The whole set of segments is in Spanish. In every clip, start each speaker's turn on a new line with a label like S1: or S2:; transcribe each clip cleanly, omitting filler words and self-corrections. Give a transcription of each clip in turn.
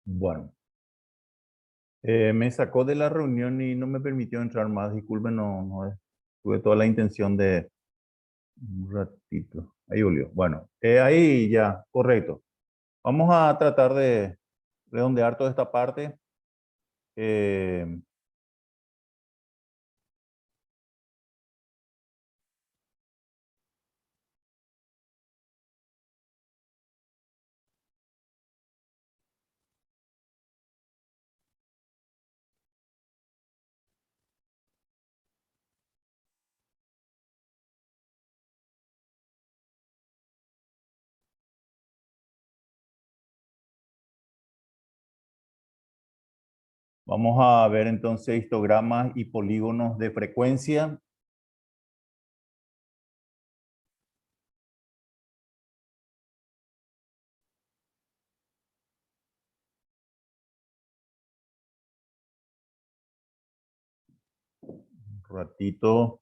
S1: Bueno, me sacó de la reunión y no me permitió entrar más. Disculpen, no tuve toda la intención de un ratito. Ahí, Julio. Bueno, ahí ya, correcto. Vamos a tratar de redondear toda esta parte. Eh, Vamos a ver entonces histogramas y polígonos de frecuencia. Un ratito.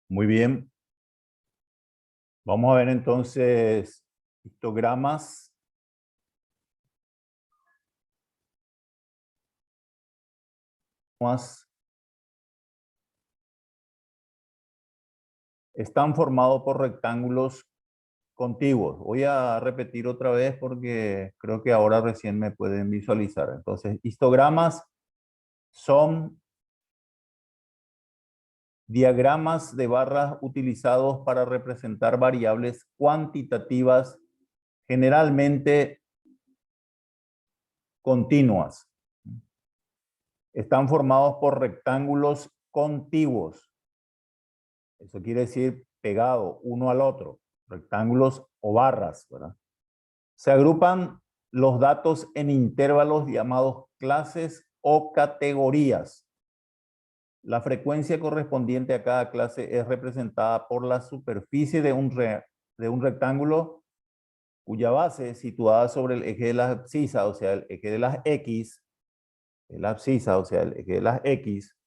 S1: Muy bien. Vamos a ver entonces histogramas. Están formados por rectángulos contiguos. Voy a repetir otra vez porque creo que ahora recién me pueden visualizar. Entonces, histogramas son diagramas de barras utilizados para representar variables cuantitativas, generalmente continuas. Están formados por rectángulos contiguos. Eso quiere decir pegado uno al otro. Rectángulos o barras, ¿verdad? Se agrupan los datos en intervalos llamados clases o categorías. La frecuencia correspondiente a cada clase es representada por la superficie de un rectángulo cuya base es situada sobre el eje de la abscisa, o sea, el eje de las X, la abscisa, o sea, el eje de las X,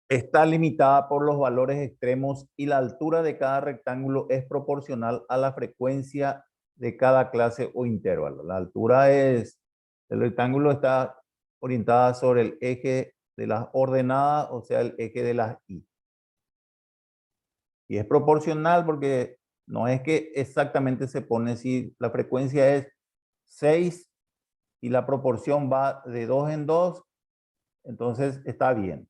S1: está limitada por los valores extremos y la altura de cada rectángulo es proporcional a la frecuencia de cada clase o intervalo. La altura es, el rectángulo está orientada sobre el eje de las ordenadas, o sea, el eje de las Y. Y es proporcional porque no es que exactamente se pone, si la frecuencia es 6 y la proporción va de 2 en 2, entonces está bien.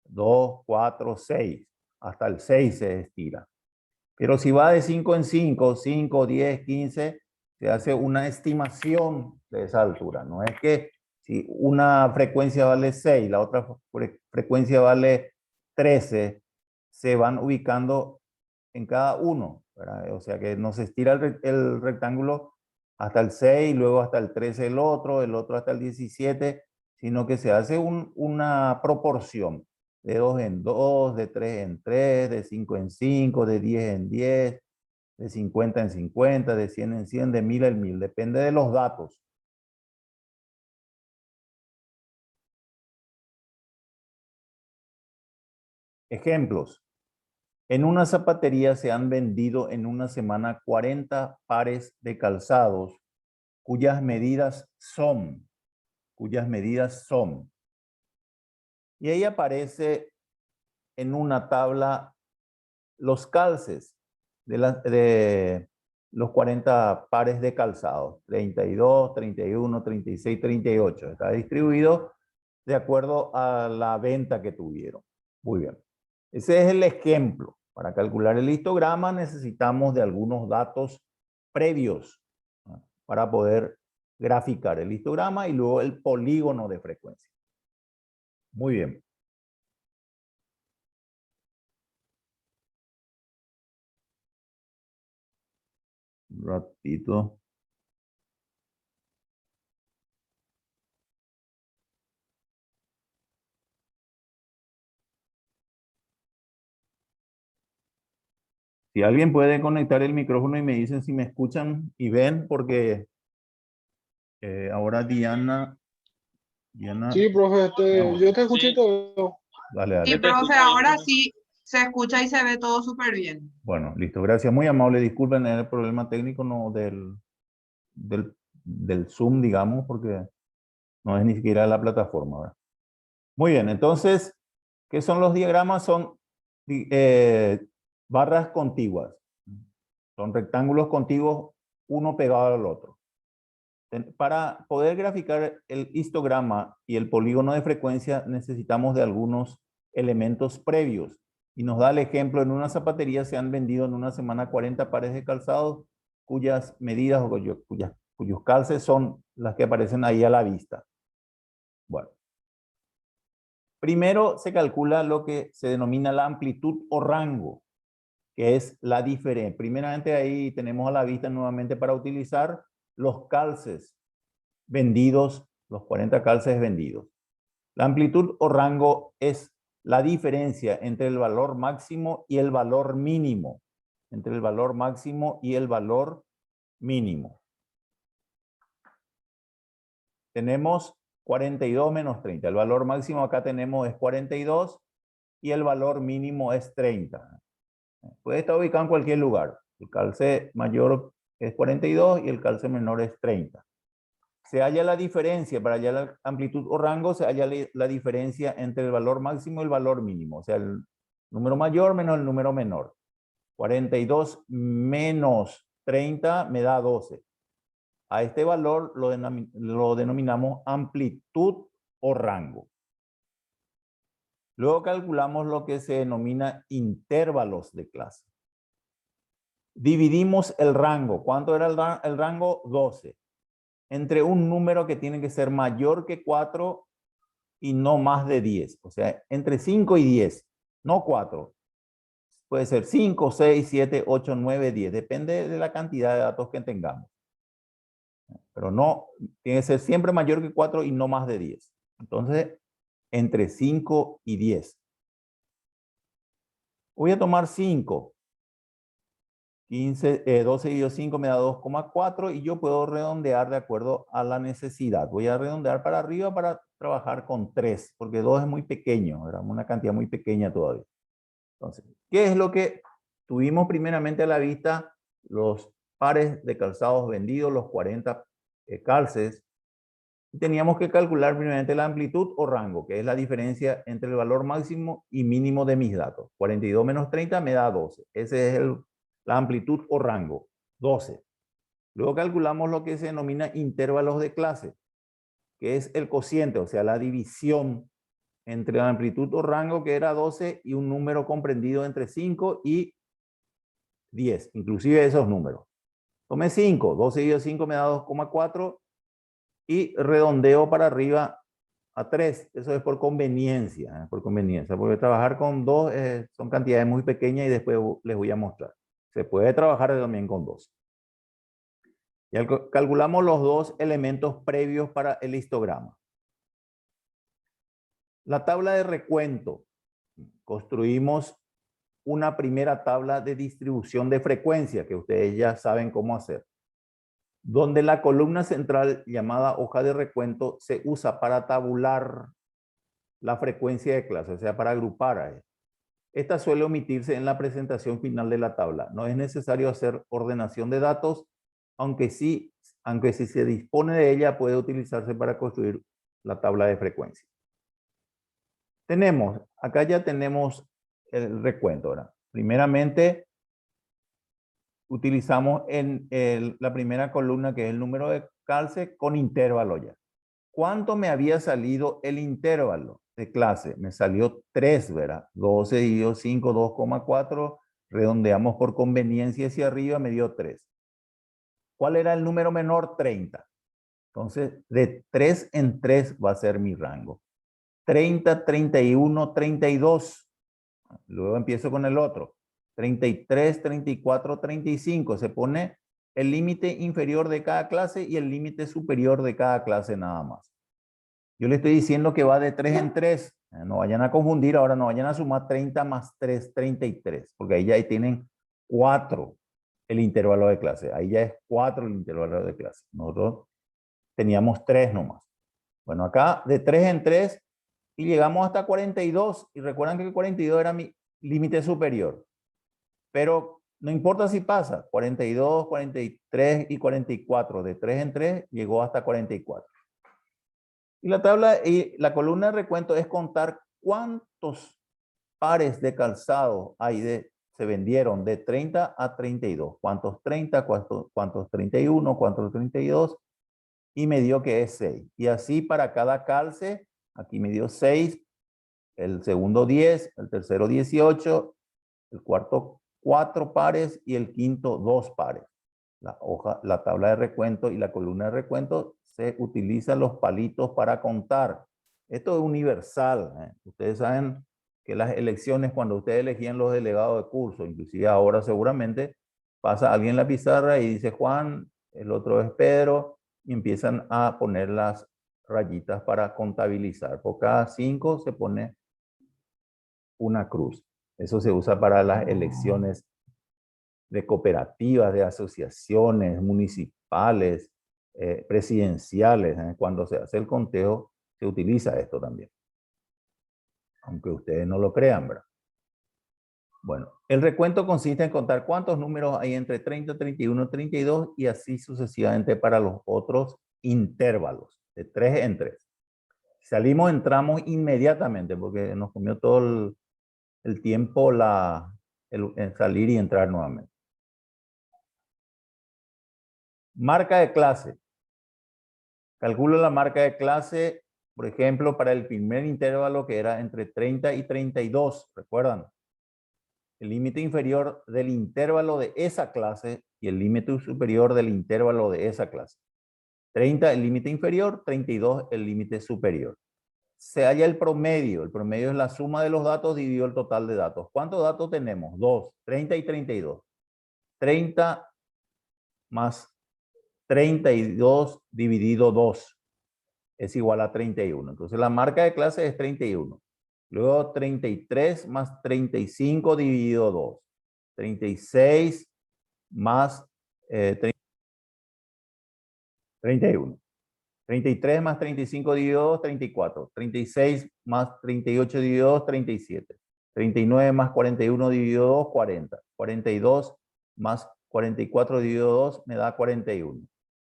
S1: 2, 4, 6. Hasta el 6 se estira. Pero si va de 5 en 5, 5, 10, 15, se hace una estimación de esa altura. No es que si una frecuencia vale 6, la otra frecuencia vale 13, se van ubicando en cada uno, ¿verdad? O sea que no se estira el rectángulo hasta el 6, luego hasta el 13 el otro hasta el 17, sino que se hace una proporción de 2 en 2, de 3 en 3, de 5 en 5, de 10 en 10, de 50 en 50, de 100 en 100, de 1000 en 1000. Depende de los datos. Ejemplos. En una zapatería se han vendido en una semana 40 pares de calzados cuyas medidas son, cuyas medidas son. Y ahí aparece en una tabla los calces de los 40 pares de calzados, 32, 31, 36, 38. Está distribuido de acuerdo a la venta que tuvieron. Muy bien. Ese es el ejemplo. Para calcular el histograma necesitamos de algunos datos previos, ¿no?, para poder graficar el histograma y luego el polígono de frecuencia. Muy bien. Un ratito. Si alguien puede conectar el micrófono y me dicen si me escuchan y ven, porque ahora Diana,
S2: Sí, profe,
S1: no,
S2: yo te escuché todo.
S1: dale,
S3: Sí,
S1: dale.
S3: profe, ahora sí se escucha y se ve todo súper bien.
S1: Bueno, listo, gracias. Muy amable. Disculpen el problema técnico no, del Zoom, digamos, porque no es ni siquiera la plataforma, ¿verdad? Muy bien, entonces, ¿qué son los diagramas? Son barras contiguas. Son rectángulos contiguos, uno pegado al otro. Para poder graficar el histograma y el polígono de frecuencia necesitamos de algunos elementos previos. Y nos da el ejemplo, en una zapatería se han vendido en una semana 40 pares de calzados cuyas medidas o cuyos calces son las que aparecen ahí a la vista. Bueno, primero se calcula lo que se denomina la amplitud o rango, que es la diferencia. Primeramente ahí tenemos a la vista nuevamente para utilizar los calces vendidos, los 40 calces vendidos. La amplitud o rango es la diferencia entre el valor máximo y el valor mínimo. Entre el valor máximo y el valor mínimo. Tenemos 42 menos 30. El valor máximo acá tenemos es 42 y el valor mínimo es 30. Puede estar ubicado en cualquier lugar. El calce mayor es 42 y el calce menor es 30. Se halla la diferencia, para hallar la amplitud o rango, se halla la diferencia entre el valor máximo y el valor mínimo. O sea, el número mayor menos el número menor. 42 menos 30 me da 12. A este valor lo denominamos amplitud o rango. Luego calculamos lo que se denomina intervalos de clase. Dividimos el rango. ¿Cuánto era el rango? 12. Entre un número que tiene que ser mayor que 4 y no más de 10. O sea, entre 5 y 10, no 4. Puede ser 5, 6, 7, 8, 9, 10. Depende de la cantidad de datos que tengamos. Pero no, tiene que ser siempre mayor que 4 y no más de 10. Entonces, entre 5 y 10. Voy a tomar 5. 12 y 5 me da 2,4 y yo puedo redondear de acuerdo a la necesidad. Voy a redondear para arriba para trabajar con 3, porque 2 es muy pequeño, era una cantidad muy pequeña todavía. Entonces, ¿qué es lo que tuvimos primeramente a la vista? Los pares de calzados vendidos, los 40 calces. Teníamos que calcular primeramente la amplitud o rango, que es la diferencia entre el valor máximo y mínimo de mis datos. 42 menos 30 me da 12. Ese es la amplitud o rango, 12. Luego calculamos lo que se denomina intervalos de clase, que es el cociente, o sea, la división entre la amplitud o rango, que era 12, y un número comprendido entre 5 y 10, inclusive esos números. Tomé 5, 12 dividido 5 me da 2,4 y redondeo para arriba a 3. Eso es por conveniencia, porque trabajar con 2 son cantidades muy pequeñas y después les voy a mostrar. Se puede trabajar también con 2. Ya calculamos los dos elementos previos para el histograma. La tabla de recuento. Construimos una primera tabla de distribución de frecuencia que ustedes ya saben cómo hacer, donde la columna central llamada hoja de recuento se usa para tabular la frecuencia de clase, o sea, para agrupar a esto. Esta suele omitirse en la presentación final de la tabla. No es necesario hacer ordenación de datos, aunque si se dispone de ella puede utilizarse para construir la tabla de frecuencia. Acá ya tenemos el recuento, ¿verdad? Primeramente, utilizamos en la primera columna, que es el número de calce, con intervalo ya. ¿Cuánto me había salido el intervalo de clase? Me salió 3, ¿verdad? 12 dividido 5, 2,4. Redondeamos por conveniencia hacia arriba, me dio 3. ¿Cuál era el número menor? 30. Entonces, de 3 en 3 va a ser mi rango. 30, 31, 32. Luego empiezo con el otro. 33, 34, 35. Se pone el límite inferior de cada clase y el límite superior de cada clase nada más. Yo le estoy diciendo que va de 3 en 3. No vayan a confundir, ahora no vayan a sumar 30 más 3, 33, porque ahí ya tienen 4 el intervalo de clase. Ahí ya es 4 el intervalo de clase. Nosotros teníamos 3 nomás. Bueno, acá de 3 en 3 y llegamos hasta 42. Y recuerdan que el 42 era mi límite superior. Pero no importa si pasa, 42, 43 y 44. De 3 en 3 llegó hasta 44. Y la tabla y la columna de recuento es contar cuántos pares de calzado se vendieron de 30 a 32. ¿Cuántos 30? ¿Cuántos 31? ¿Cuántos 32? Y me dio que es 6. Y así para cada calce, aquí me dio 6, el segundo 10, el tercero 18, el cuarto 4 pares y el quinto 2 pares. La tabla de recuento y la columna de recuento se utilizan los palitos para contar. Esto es universal, ¿eh? Ustedes saben que las elecciones, cuando ustedes elegían los delegados de curso, inclusive ahora seguramente, pasa alguien en la pizarra y dice Juan, el otro es Pedro, y empiezan a poner las rayitas para contabilizar. Por cada 5 se pone una cruz. Eso se usa para las elecciones de cooperativas, de asociaciones municipales, presidenciales. Cuando se hace el conteo, se utiliza esto también. Aunque ustedes no lo crean, ¿verdad? Bueno, el recuento consiste en contar cuántos números hay entre 30, 31, 32 y así sucesivamente para los otros intervalos, de 3 en 3. Salimos, entramos inmediatamente porque nos comió todo el tiempo el salir y entrar nuevamente. Marca de clase. Calculo la marca de clase, por ejemplo, para el primer intervalo que era entre 30 y 32. ¿Recuerdan? El límite inferior del intervalo de esa clase y el límite superior del intervalo de esa clase. 30 el límite inferior, 32 el límite superior. Se halla el promedio. El promedio es la suma de los datos dividido el total de datos. ¿Cuántos datos tenemos? 2, 30 y 32. 30 más 32 dividido 2 es igual a 31. Entonces la marca de clase es 31. Luego 33 más 35 dividido 2. 36 más 31. 33 más 35 dividido 2, 34. 36 más 38 dividido 2, 37. 39 más 41 dividido 2, 40. 42 más 44 dividido 2 me da 41.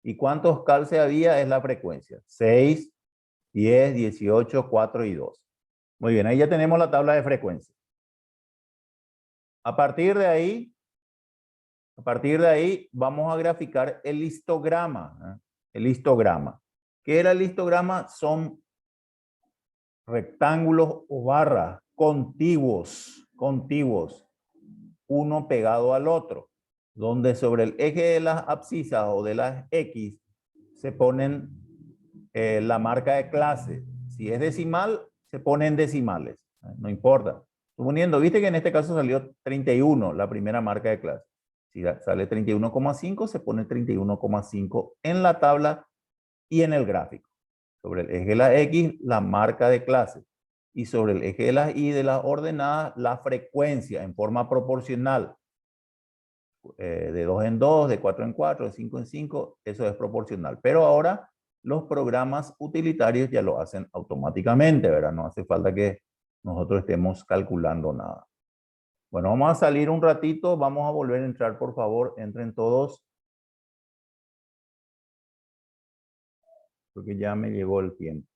S1: ¿Y cuántos calces había? Es la frecuencia. 6, 10, 18, 4 y 2. Muy bien, ahí ya tenemos la tabla de frecuencia. A partir de ahí vamos a graficar el histograma. El histograma. ¿Qué era el histograma? Son rectángulos o barras contiguos, uno pegado al otro, donde sobre el eje de las abscisas o de las X se ponen la marca de clase. Si es decimal, se ponen decimales, no importa. Suponiendo, viste que en este caso salió 31, la primera marca de clase. Si sale 31,5, se pone 31,5 en la tabla y en el gráfico. Sobre el eje de la X, la marca de clase. Y sobre el eje de las Y de las ordenadas, la frecuencia en forma proporcional. De 2 en 2, de 4 en 4, de 5 en 5, eso es proporcional. Pero ahora los programas utilitarios ya lo hacen automáticamente, ¿verdad? No hace falta que nosotros estemos calculando nada. Bueno, vamos a salir un ratito, vamos a volver a entrar, por favor, entren todos. Porque ya me llegó el tiempo.